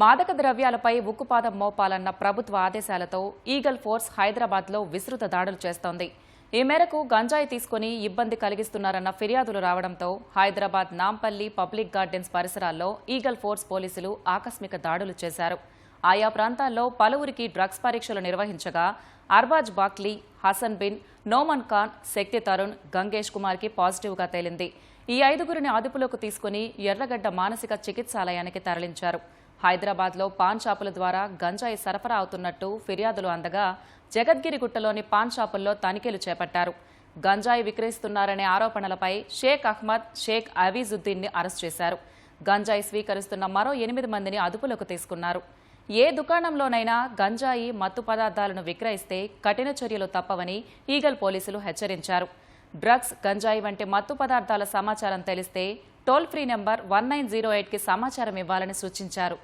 మాదక ద్రవ్యాలపై ఉక్కుపాదం మోపాలన్న ప్రభుత్వ ఆదేశాలతో ఈగల్ ఫోర్స్ హైదరాబాద్లో విస్తృత దాడులు చేస్తోంది. ఈ మేరకు గంజాయి తీసుకుని ఇబ్బంది కలిగిస్తున్నారన్న ఫిర్యాదులు రావడంతో హైదరాబాద్ నాంపల్లి పబ్లిక్ గార్డెన్స్ పరిసరాల్లో ఈగల్ ఫోర్స్ పోలీసులు ఆకస్మిక దాడులు చేశారు. ఆయా ప్రాంతాల్లో పలువురికి డ్రగ్స్ పరీక్షలు నిర్వహించగా అర్బాజ్ బాక్లీ, హసన్ బిన్, నోమన్ ఖాన్, శక్తి తరుణ్, గంగేష్ కుమార్కి పాజిటివ్గా తేలింది. ఈ ఐదుగురిని అదుపులోకి తీసుకుని ఎర్రగడ్డ మానసిక చికిత్సాలయానికి తరలించారు. హైదరాబాద్లో పాన్ షాపుల ద్వారా గంజాయి సరఫరా అవుతున్నట్టు ఫిర్యాదులు అందగా జగద్గిరిగుట్టలోని పాన్ షాపుల్లో తనిఖీలు చేపట్టారు. గంజాయి విక్రయిస్తున్నారనే ఆరోపణలపై షేక్ అహ్మద్, షేక్ అవీజుద్దీన్ని అరెస్ట్ చేశారు. గంజాయి స్వీకరిస్తున్న మరో 8 మందిని అదుపులోకి తీసుకున్నారు. ఏ దుకాణంలోనైనా గంజాయి, మత్తు పదార్థాలను విక్రయిస్తే కఠిన చర్యలు తప్పవని ఈగల్ పోలీసులు హెచ్చరించారు. డ్రగ్స్, గంజాయి వంటి మత్తు పదార్థాల సమాచారం తెలిస్తే టోల్ ఫ్రీ నెంబర్ 1908కి సమాచారం ఇవ్వాలని సూచించారు.